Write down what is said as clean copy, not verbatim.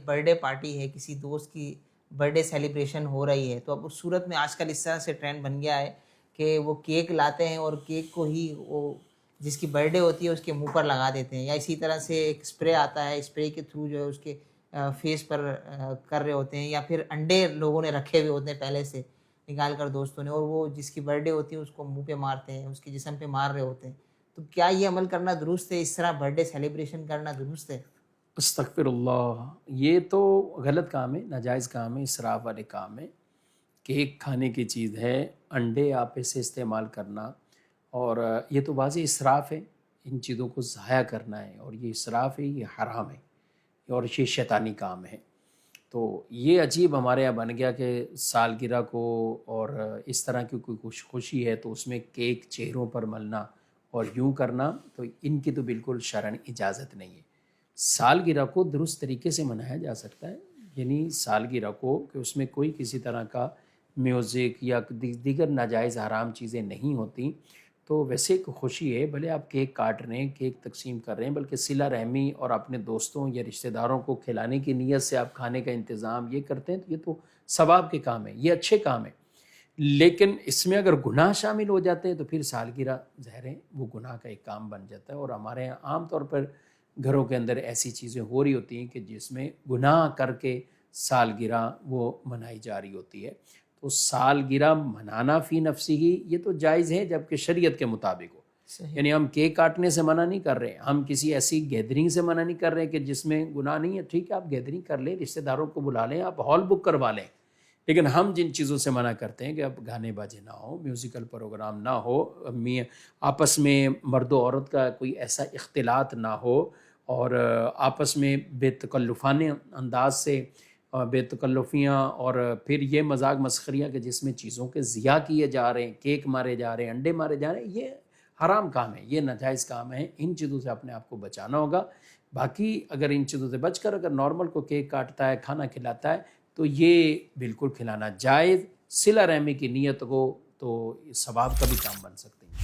Birth day party ہے، کسی دوست کی برتھ ڈے سیلیبریشن ہو رہی ہے، تو اب اس صورت میں آج کل اس طرح سے ٹرینڈ بن گیا ہے کہ وہ کیک لاتے ہیں اور کیک کو ہی وہ جس کی برتھ ڈے ہوتی ہے اس کے منہ پر لگا دیتے ہیں، یا اسی طرح سے ایک اسپرے آتا ہے، اسپرے کے تھرو جو ہے اس کے فیس پر کر رہے ہوتے ہیں، یا پھر انڈے لوگوں نے رکھے ہوئے ہوتے ہیں پہلے سے نکال کر دوستوں نے، اور وہ جس کی برتھ ڈے ہوتی ہے اس کو منہ پہ مارتے ہیں، اس کے جسم پہ مار رہے ہوتے ہیں. تو کیا یہ عمل کرنا درست ہے؟ اس طرح برتھ ڈے سیلیبریشن کرنا درست ہے؟ استغفر اللہ، یہ تو غلط کام ہے، ناجائز کام ہے، اسراف والے کام ہے. کیک کھانے کی چیز ہے، انڈے آپ اسے استعمال کرنا، اور یہ تو واضح اسراف ہے. ان چیزوں کو ضائع کرنا ہے، اور یہ اسراف ہے، یہ حرام ہے، اور یہ شیطانی کام ہے. تو یہ عجیب ہمارے یہاں بن گیا کہ سالگرہ کو اور اس طرح کی کوئی خوشی ہے تو اس میں کیک چہروں پر ملنا اور یوں کرنا، تو ان کی تو بالکل شرعن اجازت نہیں ہے. سالگرہ کو درست طریقے سے منایا جا سکتا ہے، یعنی سالگرہ کو کہ اس میں کوئی کسی طرح کا میوزک یا دیگر ناجائز حرام چیزیں نہیں ہوتی. تو ویسے ایک خوشی ہے، بھلے آپ کیک کاٹ رہے ہیں، کیک تقسیم کر رہے ہیں، بلکہ صلہ رحمی اور اپنے دوستوں یا رشتہ داروں کو کھلانے کی نیت سے آپ کھانے کا انتظام یہ کرتے ہیں، تو یہ تو ثواب کے کام ہے، یہ اچھے کام ہے. لیکن اس میں اگر گناہ شامل ہو جاتے ہیں تو پھر سالگرہ ظاہر ہے وہ گناہ کا ایک کام بن جاتا ہے. اور ہمارے یہاں عام طور پر گھروں کے اندر ایسی چیزیں ہو رہی ہوتی ہیں کہ جس میں گناہ کر کے سالگرہ وہ منائی جا رہی ہوتی ہے. تو سالگرہ منانا فی نفسی ہی یہ تو جائز ہے جبکہ شریعت کے مطابق ہو. یعنی ہم کیک کاٹنے سے منع نہیں کر رہے، ہم کسی ایسی گیدرنگ سے منع نہیں کر رہے کہ جس میں گناہ نہیں ہے. ٹھیک ہے، آپ گیدرنگ کر لیں، رشتہ داروں کو بلا لیں، آپ ہال بک کروا لیں. لیکن ہم جن چیزوں سے منع کرتے ہیں کہ اب گانے باجے نہ ہو، میوزیکل پروگرام نہ ہو، آپس میں مرد و عورت کا کوئی ایسا اختلاط نہ ہو، اور آپس میں بے تکلفانہ انداز سے بے تکلفیاں، اور پھر یہ مذاق مسخریاں کہ جس میں چیزوں کے ضیاع کیے جا رہے ہیں، کیک مارے جا رہے ہیں، انڈے مارے جا رہے ہیں، یہ حرام کام ہے، یہ ناجائز کام ہے. ان چیزوں سے اپنے آپ کو بچانا ہوگا. باقی اگر ان چیزوں سے بچ کر اگر نارمل کو کیک کاٹتا ہے، کھانا کھلاتا ہے، تو یہ بالکل کھلانا جائز، صلہ رحمی کی نیت ہو تو ثواب کا بھی کام بن سکتے ہیں.